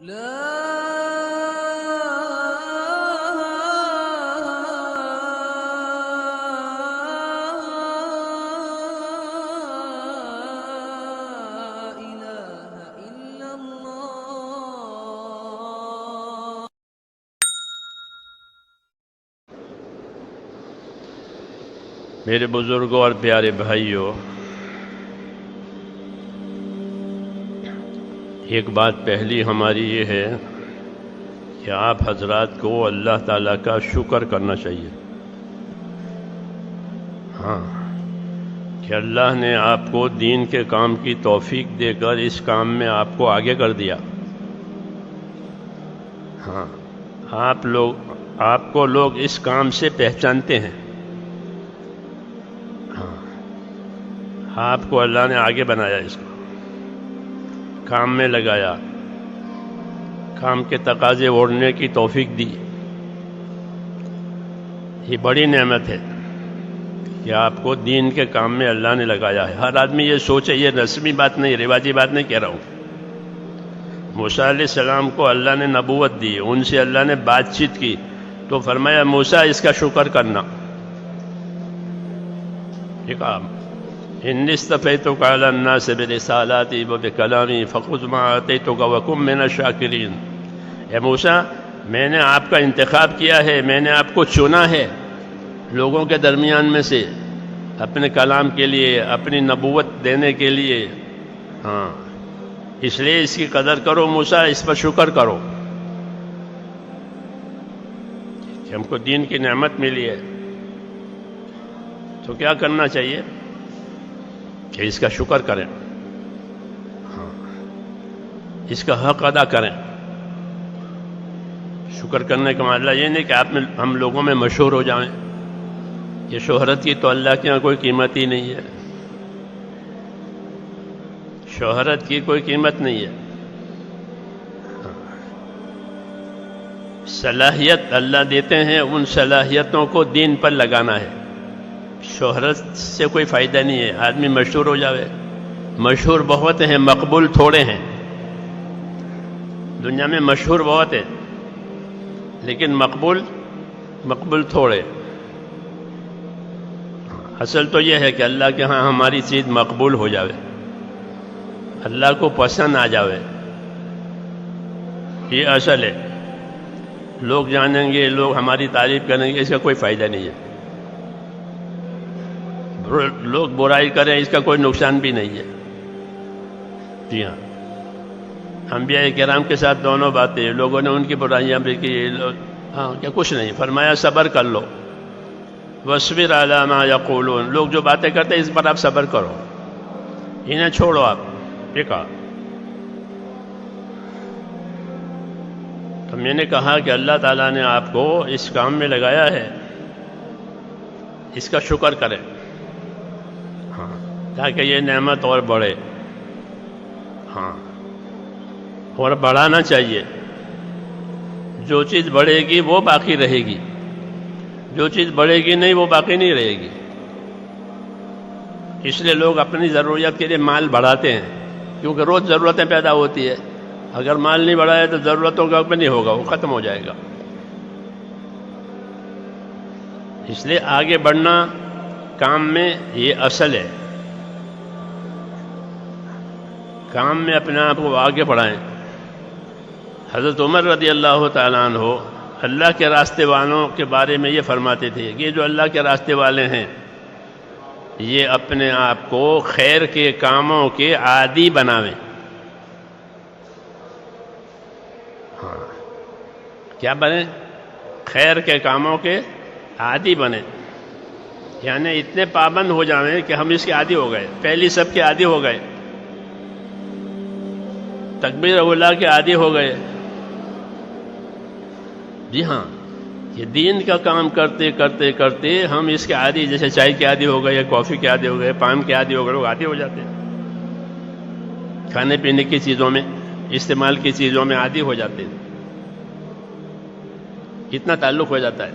میرے بزرگوں اور پیارے بھائیوں، ایک بات پہلی ہماری یہ ہے کہ آپ حضرات کو اللہ تعالیٰ کا شکر کرنا چاہیے۔ ہاں، کہ اللہ نے آپ کو دین کے کام کی توفیق دے کر اس کام میں آپ کو آگے کر دیا۔ ہاں، آپ کو لوگ اس کام سے پہچانتے ہیں۔ آپ کو اللہ نے آگے بنایا، اس کو کام میں لگایا، کام کے تقاضے اوڑھنے کی توفیق دی۔ یہ بڑی نعمت ہے کہ آپ کو دین کے کام میں اللہ نے لگایا ہے۔ ہر آدمی یہ سوچے، یہ رسمی بات نہیں، رواجی بات نہیں کہہ رہا ہوں۔ موسیٰ علیہ السلام کو اللہ نے نبوت دی، ان سے اللہ نے بات چیت کی تو فرمایا موسیٰ اس کا شکر کرنا۔ ٹھیک ہے، انی اصطفیتک علی الناس برسالاتی وبکلامی فخذ ما آتیتک وکن من الشاکرین۔ اے موسیٰ، میں نے آپ کا انتخاب کیا ہے، میں نے آپ کو چنا ہے لوگوں کے درمیان میں سے، اپنے کلام کے لیے، اپنی نبوت دینے کے لیے۔ ہاں، اس لیے اس کی قدر کرو موسیٰ، اس پر شکر کرو کہ ہم کو دین کی نعمت ملی ہے۔ تو کیا کرنا چاہیے کہ اس کا شکر کریں، ہاں، اس کا حق ادا کریں۔ شکر کرنے کا مطلب یہ نہیں کہ ہم لوگوں میں مشہور ہو جائیں۔ یہ شہرت کی تو اللہ کے یہاں کوئی قیمت ہی نہیں ہے، شہرت کی کوئی قیمت نہیں ہے۔ صلاحیت اللہ دیتے ہیں، ان صلاحیتوں کو دین پر لگانا ہے۔ شہرت سے کوئی فائدہ نہیں ہے، آدمی مشہور ہو جاوے۔ مشہور بہت ہیں، مقبول تھوڑے ہیں۔ دنیا میں مشہور بہت ہے لیکن مقبول تھوڑے۔ اصل تو یہ ہے کہ اللہ کے ہاں ہماری چیز مقبول ہو جاوے، اللہ کو پسند آ جاوے، یہ اصل ہے۔ لوگ جانیں گے، لوگ ہماری تعریف کریں گے، اس کا کوئی فائدہ نہیں ہے۔ لوگ برائی کریں، اس کا کوئی نقصان بھی نہیں ہے۔ جی ہاں، انبیاء کرام کے ساتھ دونوں باتیں، لوگوں نے ان کی برائیاں بھی کی، ہاں، کیا کچھ نہیں، فرمایا صبر کر لو، وَاصْبِرْ عَلَىٰ مَا يَقُولُونَ۔ لوگ جو باتیں کرتے ہیں اس پر آپ صبر کرو، انہیں چھوڑو آپ۔ ٹھیک ہے، تو میں نے کہا کہ اللہ تعالیٰ نے آپ کو اس کام میں لگایا ہے، اس کا شکر کریں، ہاں، تاکہ یہ نعمت اور بڑھے۔ ہاں، اور بڑھانا چاہیے۔ جو چیز بڑھے گی وہ باقی رہے گی، جو چیز بڑھے گی نہیں وہ باقی نہیں رہے گی۔ اس لیے لوگ اپنی ضروریات کے لیے مال بڑھاتے ہیں، کیونکہ روز ضرورتیں پیدا ہوتی ہے۔ اگر مال نہیں بڑھائے تو ضرورتوں کا بھی نہیں ہوگا، وہ ختم ہو جائے گا۔ اس لیے آگے بڑھنا کام میں یہ اصل ہے، کام میں اپنے آپ کو آگے بڑھائیں۔ حضرت عمر رضی اللہ تعالیٰ عنہ اللہ کے راستے والوں کے بارے میں یہ فرماتے تھے کہ یہ جو اللہ کے راستے والے ہیں یہ اپنے آپ کو خیر کے کاموں کے عادی بناویں۔ ہاں، کیا بنیں؟ خیر کے کاموں کے عادی بنیں، یعنی اتنے پابند ہو جائیں کہ ہم اس کے عادی ہو گئے، پہلی سب کے عادی ہو گئے، تکبیر اولیٰ کے عادی ہو گئے۔ جی ہاں، یہ دین کا کام کرتے کرتے کرتے ہم اس کے عادی، جیسے چائے کے عادی ہو گئے، کافی کے عادی ہو گئے، پان کے عادی ہو گئے، لوگ عادی ہو جاتے ہیں، کھانے پینے کی چیزوں میں، استعمال کی چیزوں میں عادی ہو جاتے ہیں، اتنا تعلق ہو جاتا ہے۔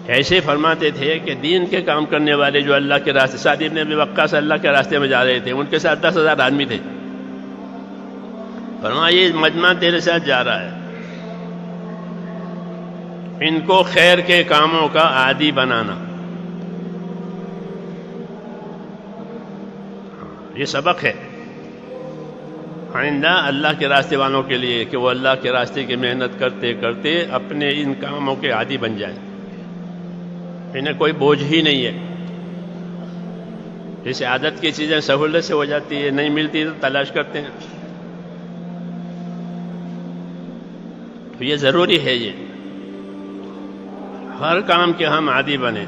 ایسے فرماتے تھے کہ دین کے کام کرنے والے جو اللہ کے راستے، سعد بن ابی وقاص اللہ کے راستے میں جا رہے تھے، ان کے ساتھ 10,000 آدمی تھے۔ فرمایا یہ مجمع تیرے ساتھ جا رہا ہے، ان کو خیر کے کاموں کا عادی بنانا. یہ سبق ہے آئندہ اللہ کے راستے والوں کے لیے کہ وہ اللہ کے راستے کی محنت کرتے کرتے اپنے ان کاموں کے عادی بن جائیں، انہیں کوئی بوجھ ہی نہیں ہے. جیسے عادت کی چیزیں سہولت سے ہو جاتی ہے، نہیں ملتی تو تلاش کرتے ہیں. تو یہ ضروری ہے، یہ ہر کام کے ہم عادی بنیں.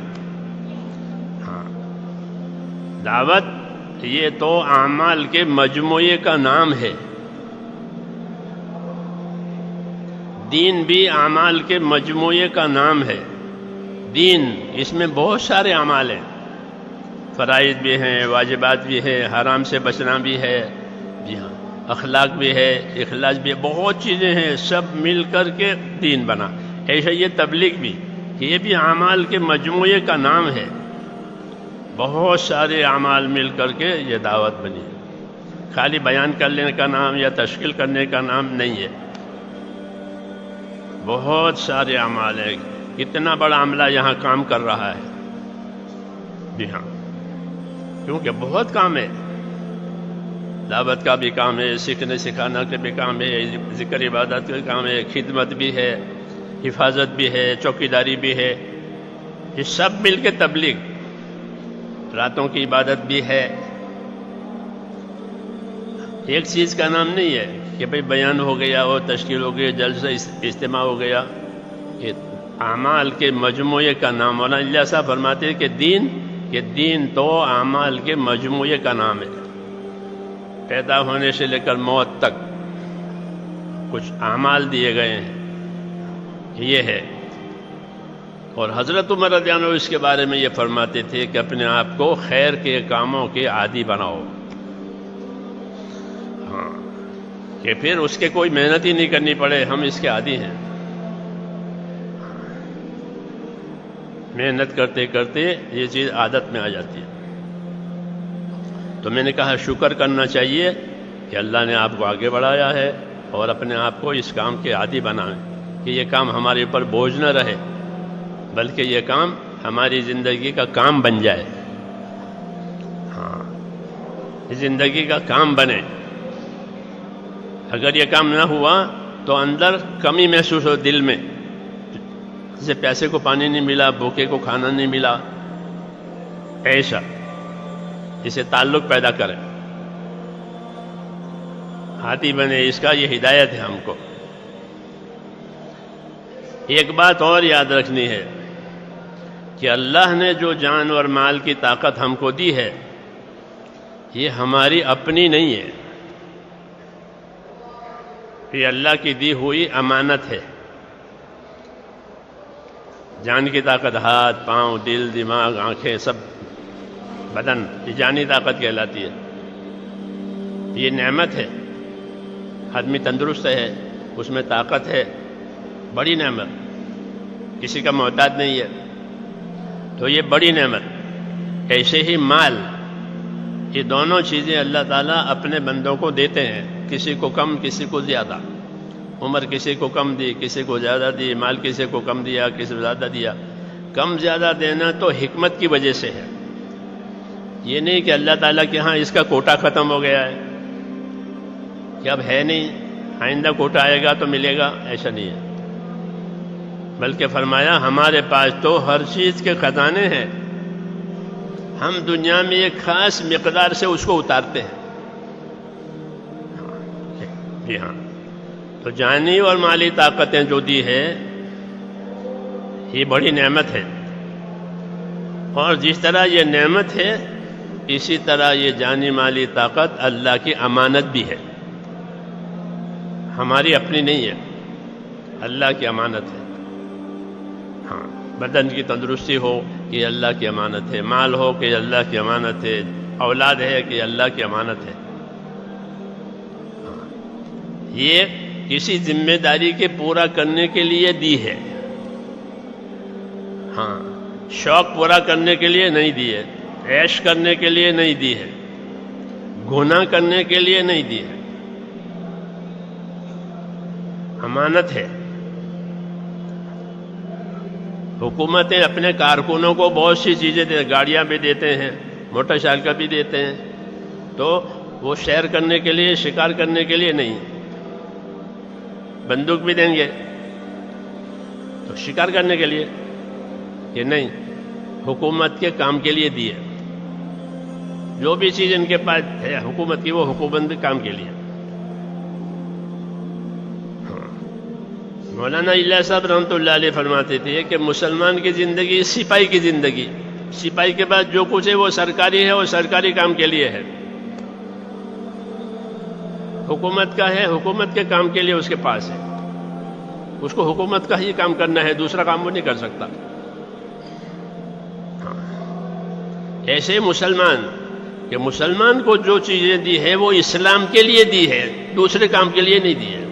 ہاں، دعوت یہ تو اعمال کے مجموعے کا نام ہے. دین بھی اعمال کے مجموعے کا نام ہے. دین اس میں بہت سارے اعمال ہیں، فرائض بھی ہیں، واجبات بھی ہیں، حرام سے بچنا بھی ہے، جی ہاں، اخلاق بھی ہے، اخلاص بھی ہے، بہت چیزیں ہیں، سب مل کر کے دین بنا. ایسا یہ تبلیغ بھی، کہ یہ بھی اعمال کے مجموعے کا نام ہے. بہت سارے اعمال مل کر کے یہ دعوت بنی. خالی بیان کرنے کا نام یا تشکیل کرنے کا نام نہیں ہے، بہت سارے اعمال ہیں. کتنا بڑا عملہ یہاں کام کر رہا ہے، جی ہاں، کیونکہ بہت کام ہے. دعوت کا بھی کام ہے، سیکھنے سکھانے کا بھی کام ہے، ذکر عبادت کا کام ہے، خدمت بھی ہے، حفاظت بھی ہے، چوکیداری بھی ہے. یہ سب مل کے تبلیغ. راتوں کی عبادت بھی ہے. ایک چیز کا نام نہیں ہے کہ بھئی بیان ہو گیا اور تشکیل ہو گئی، جلسہ اجتماع ہو گیا. یہ اعمال کے مجموعے کا نام. مولانا الیاس صاحب فرماتے ہیں کہ دین تو اعمال کے مجموعے کا نام ہے. پیدا ہونے سے لے کر موت تک کچھ اعمال دیے گئے ہیں، یہ ہے. اور حضرت عمر رضی اللہ عنہ اس کے بارے میں یہ فرماتے تھے کہ اپنے آپ کو خیر کے کاموں کے عادی بناؤ. ہاں، کہ پھر اس کے کوئی محنت ہی نہیں کرنی پڑے، ہم اس کے عادی ہیں. محنت کرتے کرتے یہ چیز عادت میں آ جاتی ہے. تو میں نے کہا شکر کرنا چاہیے کہ اللہ نے آپ کو آگے بڑھایا ہے، اور اپنے آپ کو اس کام کے عادی بنائیں کہ یہ کام ہمارے اوپر بوجھ نہ رہے، بلکہ یہ کام ہماری زندگی کا کام بن جائے. ہاں، زندگی کا کام بنے. اگر یہ کام نہ ہوا تو اندر کمی محسوس ہو دل میں، جیسے پیاسے کو پانی نہیں ملا، بھوکے کو کھانا نہیں ملا، ایسا اسے تعلق پیدا کرے، عادی بنے. اس کا یہ ہدایت ہے ہم کو. ایک بات اور یاد رکھنی ہے کہ اللہ نے جو جان اور مال کی طاقت ہم کو دی ہے، یہ ہماری اپنی نہیں ہے، یہ اللہ کی دی ہوئی امانت ہے. جان کی طاقت ہاتھ، پاؤں، دل، دماغ، آنکھیں، سب بدن، یہ جانی طاقت کہلاتی ہے. یہ نعمت ہے. آدمی تندرست ہے، اس میں طاقت ہے، بڑی نعمت، کسی کا محتاج نہیں ہے، تو یہ بڑی نعمت. ایسے ہی مال، یہ دونوں چیزیں اللہ تعالیٰ اپنے بندوں کو دیتے ہیں، کسی کو کم، کسی کو زیادہ. عمر کسی کو کم دی، کسی کو زیادہ دی، مال کسی کو کم دیا، کسی کو زیادہ دیا. کم زیادہ دینا تو حکمت کی وجہ سے ہے. یہ نہیں کہ اللہ تعالیٰ کے ہاں اس کا کوٹا ختم ہو گیا ہے کہ اب ہے نہیں، آئندہ کوٹا آئے گا تو ملے گا، ایسا نہیں ہے. بلکہ فرمایا ہمارے پاس تو ہر چیز کے خزانے ہیں، ہم دنیا میں ایک خاص مقدار سے اس کو اتارتے ہیں. جی ہاں، تو جانی اور مالی طاقتیں جو دی ہے یہ بڑی نعمت ہے. اور جس طرح یہ نعمت ہے، اسی طرح یہ جانی مالی طاقت اللہ کی امانت بھی ہے، ہماری اپنی نہیں ہے، اللہ کی امانت ہے. ہاں، بدن کی تندرستی ہو کہ اللہ کی امانت ہے، مال ہو کہ اللہ کی امانت ہے، اولاد ہے کہ اللہ کی امانت ہے. یہ کسی ذمہ داری کے پورا کرنے کے لیے دی ہے. ہاں، شوق پورا کرنے کے لیے نہیں دی ہے، عیش کرنے کے لیے نہیں دی ہے، گناہ کرنے کے لیے نہیں دی ہے. امانت ہے۔ حکومتیں اپنے کارکنوں کو بہت سی چیزیں گاڑیاں بھی دیتے ہیں، موٹر سائیکل بھی دیتے ہیں، تو وہ سیر کرنے کے لیے، شکار کرنے کے لیے نہیں، بندوق بھی دیں گے تو شکار کرنے کے لیے کہ نہیں، حکومت کے کام کے لیے دیے۔ جو بھی چیز ان کے پاس ہے حکومت کی، وہ حکومت کے کام کے لیے۔ مولانا الیاس صاحب رحمۃ اللہ علیہ فرماتے تھے کہ مسلمان کی زندگی سپاہی کی زندگی، سپاہی کے بعد جو کچھ ہے وہ سرکاری ہے، وہ سرکاری کام کے لیے ہے۔ حکومت کا ہے، حکومت کے کام کے لیے اس کے پاس ہے، اس کو حکومت کا ہی کام کرنا ہے، دوسرا کام وہ نہیں کر سکتا۔ ایسے مسلمان کہ مسلمان کو جو چیزیں دی ہے وہ اسلام کے لیے دی ہے، دوسرے کام کے لیے نہیں دی ہے۔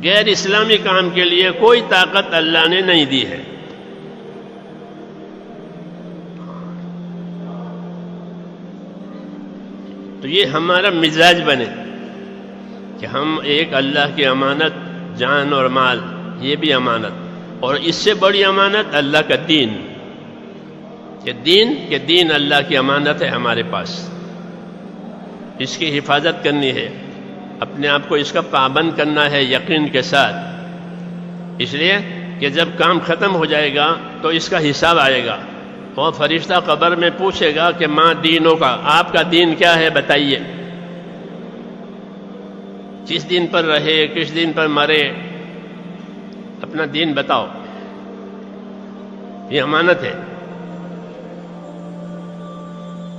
غیر اسلامی کام کے لیے کوئی طاقت اللہ نے نہیں دی ہے۔ تو یہ ہمارا مزاج بنے کہ ہم ایک اللہ کی امانت، جان اور مال، یہ بھی امانت، اور اس سے بڑی امانت اللہ کا دین، کہ دین اللہ کی امانت ہے ہمارے پاس، اس کی حفاظت کرنی ہے، اپنے آپ کو اس کا پابند کرنا ہے یقین کے ساتھ، اس لیے کہ جب کام ختم ہو جائے گا تو اس کا حساب آئے گا، اور فرشتہ قبر میں پوچھے گا کہ ماں دینوں کا، آپ کا دین کیا ہے بتائیے، کس دین پر رہے، کس دین پر مرے، اپنا دین بتاؤ۔ یہ امانت ہے۔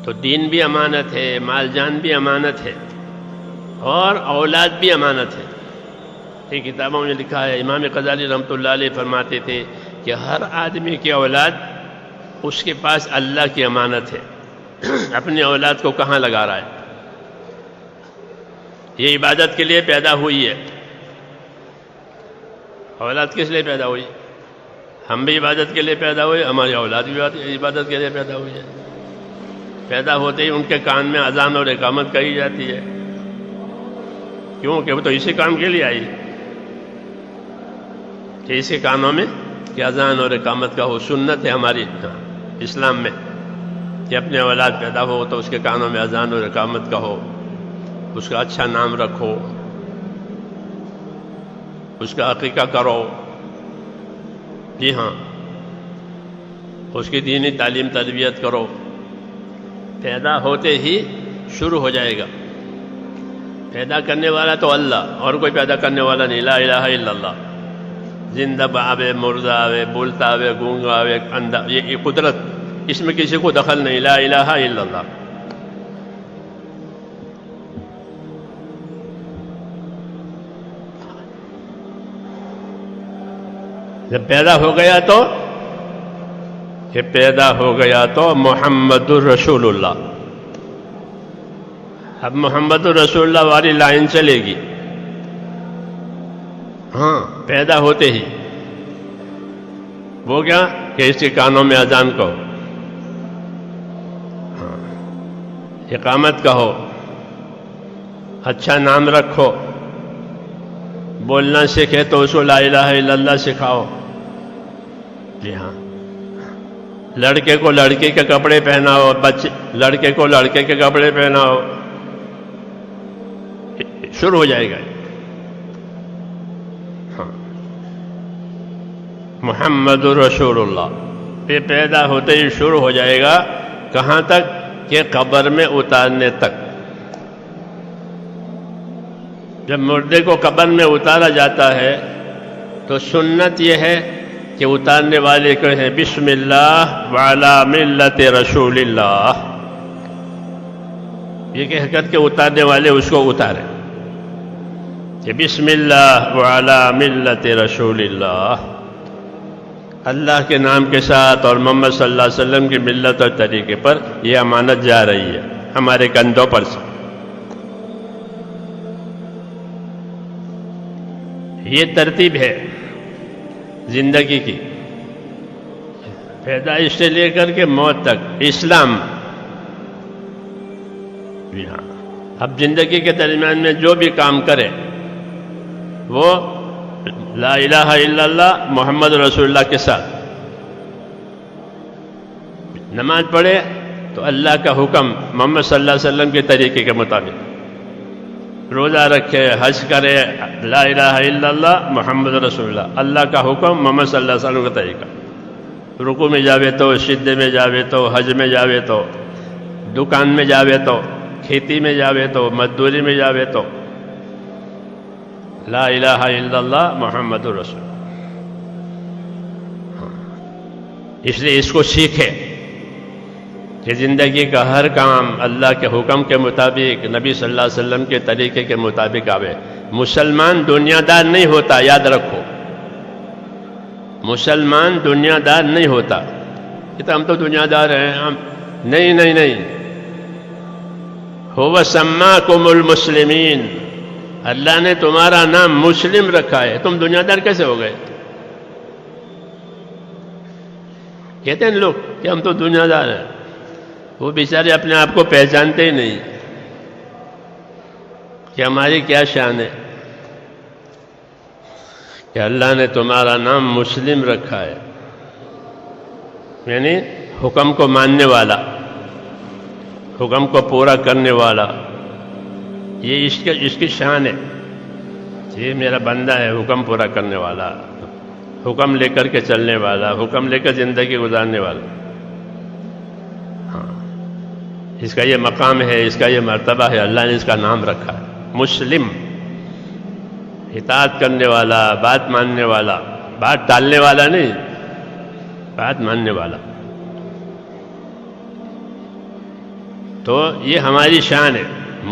تو دین بھی امانت ہے، مال جان بھی امانت ہے، اور اولاد بھی امانت ہے۔ یہ کتابوں میں لکھا ہے، امام غزالی رحمۃ اللہ علیہ فرماتے تھے کہ ہر آدمی کی اولاد اس کے پاس اللہ کی امانت ہے، اپنی اولاد کو کہاں لگا رہا ہے۔ یہ عبادت کے لیے پیدا ہوئی ہے۔ اولاد کس لیے پیدا ہوئی؟ ہم بھی عبادت کے لیے پیدا ہوئے، ہماری اولاد بھی عبادت کے لیے پیدا ہوئی ہے۔ پیدا ہوتے ہی ان کے کان میں اذان اور اقامت کہی جاتی ہے، کیوں کہ وہ تو اسی کام کے لیے آئی، کہ اسی کانوں میں کہ اذان اور اقامت کا ہو۔ سنت ہے ہماری اسلام میں کہ اپنے اولاد پیدا ہو تو اس کے کانوں میں اذان اور اقامت کا ہو، اس کا اچھا نام رکھو، اس کا عقیقہ کرو، جی ہاں، اس کی دینی تعلیم تربیت کرو۔ پیدا ہوتے ہی شروع ہو جائے گا۔ پیدا کرنے والا تو اللہ، اور کوئی پیدا کرنے والا نہیں، لا الہ الا اللہ۔ زندہ آوے، مردہ آوے، بولتا آوے، گونگا آوے، اندھا، یہ قدرت، اس میں کسی کو دخل نہیں، لا الہ الا اللہ۔ جب پیدا ہو گیا تو کہ پیدا ہو گیا تو محمد الرسول اللہ، اب محمد الرسول اللہ والی لائن چلے گی۔ ہاں، پیدا ہوتے ہی وہ کیا کہ اس کے کانوں میں اذان کہو، ہاں، اقامت کہو، اچھا نام رکھو، بولنا سیکھے تو اس کو لا الہ الا اللہ سکھاؤ، جی ہاں، لڑکے کو لڑکے کے کپڑے پہناؤ، لڑکے کو لڑکے کے کپڑے پہناؤ، شروع ہو جائے گا۔ ہاں، محمد رسول اللہ یہ پیدا ہوتے ہی شروع ہو جائے گا، کہاں تک کہ قبر میں اتارنے تک۔ جب مردے کو قبر میں اتارا جاتا ہے تو سنت یہ ہے کہ اتارنے والے کہیں بسم اللہ وعلی ملت رسول اللہ، یہ کہہ کر کے اتارنے والے اس کو اتاریں کہ بسم اللہ وعلی ملت رسول اللہ، اللہ کے نام کے ساتھ اور محمد صلی اللہ علیہ وسلم کی ملت اور طریقے پر یہ امانت جا رہی ہے ہمارے کندھوں پر سے۔ یہ ترتیب ہے زندگی کی، پیدائش سے لے کر کے موت تک اسلام۔ اب زندگی کے درمیان میں جو بھی کام کرے وہ لا الہ الا اللہ محمد رسول اللہ کے ساتھ نماز پڑھے تو اللہ کا حکم محمد صلی اللہ علیہ وسلم کے طریقے کے مطابق، روزہ رکھے، حج کرے، لا الہ الا اللہ محمد رسول اللہ، اللہ کا حکم محمد صلی اللہ علیہ وسلم کا طریقہ، رکوع میں جاوے تو، سجدے میں جاوے تو، حج میں جاوے تو، دکان میں جاوے تو، کھیتی میں جاوے تو، مزدوری میں جاوے تو، لا الہ الا اللہ محمد رسول اللہ۔ اس لیے اس کو سیکھے کہ زندگی کا ہر کام اللہ کے حکم کے مطابق، نبی صلی اللہ علیہ وسلم کے طریقے کے مطابق آوے۔ مسلمان دنیا دار نہیں ہوتا، یاد رکھو، مسلمان دنیا دار نہیں ہوتا کہ ہم تو دنیا دار ہیں، ہم نہیں نہیں نہیں، هو سماکم المسلمین، اللہ نے تمہارا نام مسلم رکھا ہے، تم دنیا دار کیسے ہو گئے؟ کہتے ہیں لوگ کہ ہم تو دنیا دار ہیں، وہ بیچارے اپنے آپ کو پہچانتے ہی نہیں کہ ہماری کیا شان ہے کہ اللہ نے تمہارا نام مسلم رکھا ہے، یعنی حکم کو ماننے والا، حکم کو پورا کرنے والا، یہ اس کی شان ہے، یہ میرا بندہ ہے حکم پورا کرنے والا، حکم لے کر کے چلنے والا، حکم لے کر زندگی گزارنے والا۔ ہاں، اس کا یہ مقام ہے، اس کا یہ مرتبہ ہے، اللہ نے اس کا نام رکھا ہے مسلم، اطاعت کرنے والا، بات ماننے والا، بات ٹالنے والا نہیں، بات ماننے والا۔ تو یہ ہماری شان ہے،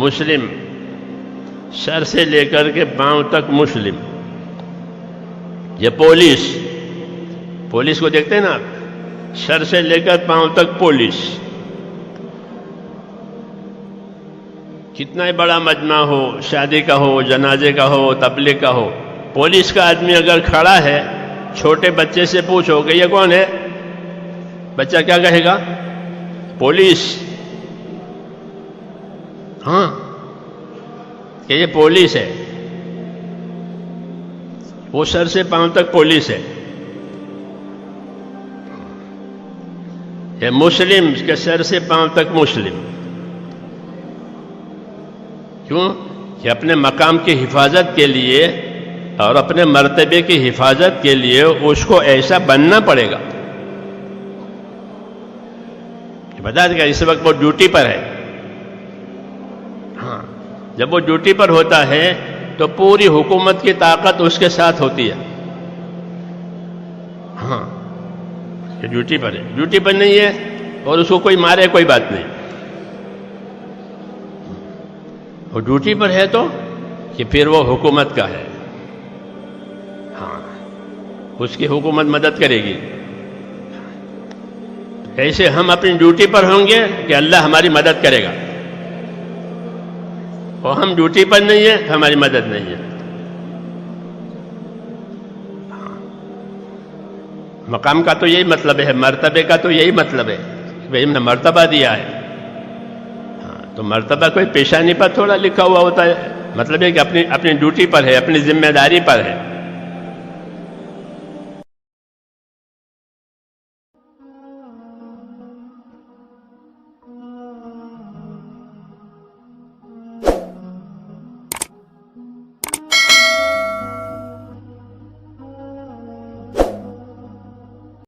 مسلم، سر سے لے کر کے پاؤں تک مسلم۔ یہ پولیس کو دیکھتے ہیں نا آپ، سر سے لے کر پاؤں تک پولیس، کتنا ہی بڑا مجمع ہو، شادی کا ہو، جنازے کا ہو، تبلیغ کا ہو، پولیس کا آدمی اگر کھڑا ہے، چھوٹے بچے سے پوچھو کہ یہ کون ہے، بچہ کیا کہے گا؟ پولیس۔ ہاں، کہ یہ پولیس ہے، وہ سر سے پاؤں تک پولیس ہے۔ یہ مسلم کے سر سے پاؤں تک مسلم، کیوں کہ اپنے مقام کی حفاظت کے لیے اور اپنے مرتبے کی حفاظت کے لیے اس کو ایسا بننا پڑے گا۔ بتا دے گا اس وقت وہ ڈیوٹی پر ہے، ہاں، جب وہ ڈیوٹی پر ہوتا ہے تو پوری حکومت کی طاقت اس کے ساتھ ہوتی ہے۔ ہاں، یہ ڈیوٹی پر ہے، ڈیوٹی پر نہیں ہے اور اس کو کوئی مارے کوئی بات نہیں، وہ ڈیوٹی پر ہے تو کہ پھر وہ حکومت کا ہے، ہاں، اس کی حکومت مدد کرے گی۔ ایسے ہم اپنی ڈیوٹی پر ہوں گے کہ اللہ ہماری مدد کرے گا، اور ہم ڈیوٹی پر نہیں ہیں ہماری مدد نہیں ہے۔ مقام کا تو یہی مطلب ہے، مرتبے کا تو یہی مطلب ہے کہ بھائی ہم نے مرتبہ دیا ہے، ہاں، تو مرتبہ کوئی پیشانی پر تھوڑا لکھا ہوا ہوتا ہے، مطلب ہے کہ اپنی ڈیوٹی پر ہے، اپنی ذمہ داری پر ہے۔